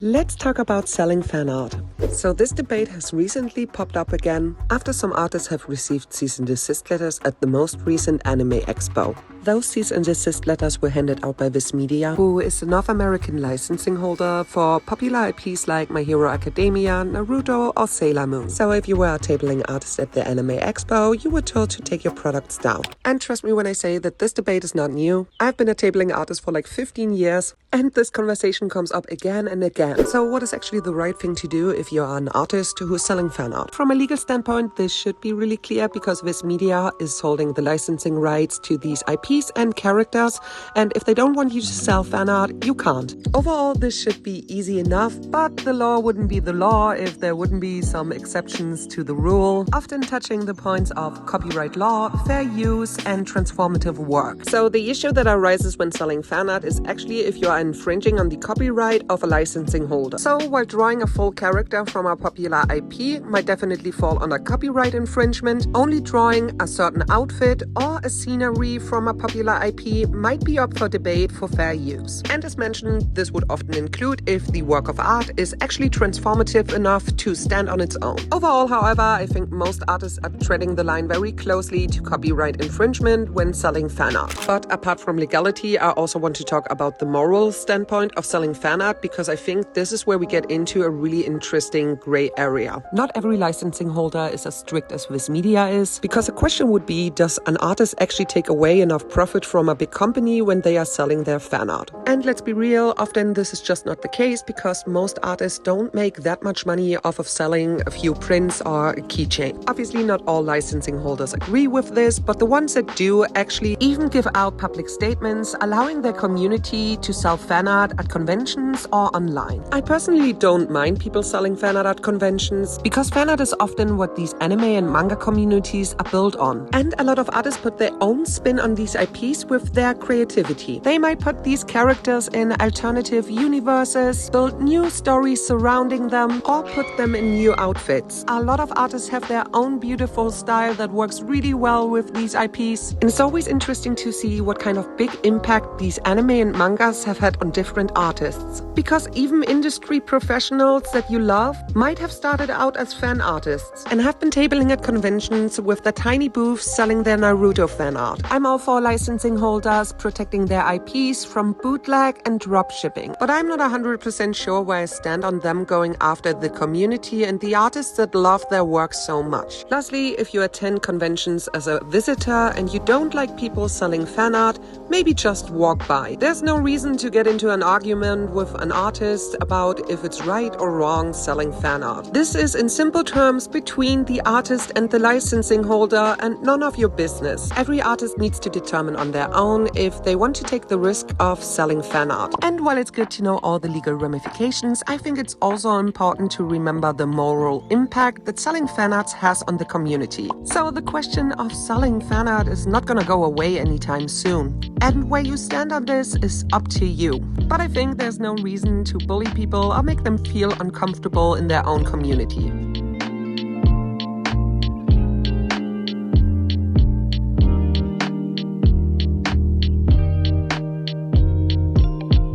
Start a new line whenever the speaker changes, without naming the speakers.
Let's talk about selling fan art. So this debate has recently popped up again after some artists have received cease and desist letters at the most recent Anime Expo. Those cease and desist letters were handed out by Viz Media, who is the North American licensing holder for popular IPs like My Hero Academia, Naruto or Sailor Moon. So if you were a tabling artist at the Anime Expo, you were told to take your products down. And trust me when I say that this debate is not new. I've been a tabling artist for like 15 years and this conversation comes up again and again. So what is actually the right thing to do if you are an artist who is selling fan art? From a legal standpoint, this should be really clear because Viz Media is holding the licensing rights to these IPs and characters, and if they don't want you to sell fan art, you can't. Overall, this should be easy enough, but the law wouldn't be the law if there wouldn't be some exceptions to the rule, often touching the points of copyright law, fair use, and transformative work. So the issue that arises when selling fan art is actually if you are infringing on the copyright of a licensing holder. So while drawing a full character from a popular IP might definitely fall under copyright infringement, only drawing a certain outfit or a scenery from a popular IP might be up for debate for fair use. And as mentioned, this would often include if the work of art is actually transformative enough to stand on its own. Overall, however, I think most artists are treading the line very closely to copyright infringement when selling fan art. But apart from legality, I also want to talk about the moral standpoint of selling fan art because I think this is where we get into a really interesting gray area. Not every licensing holder is as strict as Viz Media is, because the question would be, does an artist actually take away enough profit from a big company when they are selling their fan art? And let's be real, often this is just not the case because most artists don't make that much money off of selling a few prints or a keychain. Obviously not all licensing holders agree with this, but the ones that do actually even give out public statements allowing their community to sell fan art at conventions or online. I personally don't mind people selling fan art at conventions because fan art is often what these anime and manga communities are built on. And a lot of artists put their own spin on these IPs with their creativity. They might put these characters in alternative universes, build new stories surrounding them, or put them in new outfits. A lot of artists have their own beautiful style that works really well with these IPs. And it's always interesting to see what kind of big impact these anime and mangas have had on different artists. Because even industry professionals that you love might have started out as fan artists and have been tabling at conventions with their tiny booths selling their Naruto fan art. I'm all for licensing holders protecting their IPs from bootleg and dropshipping, but I'm not 100% sure where I stand on them going after the community and the artists that love their work so much. Lastly, if you attend conventions as a visitor and you don't like people selling fan art, maybe just walk by. There's no reason to get into an argument with an artist about if it's right or wrong selling fan art. This is in simple terms between the artist and the licensing holder and none of your business. Every artist needs to determine on their own if they want to take the risk of selling fan art. And while it's good to know all the legal ramifications, I think it's also important to remember the moral impact that selling fan art has on the community. So the question of selling fan art is not gonna go away anytime soon. And where you stand on this is up to you. But I think there's no reason to bully people or make them feel uncomfortable in their own community.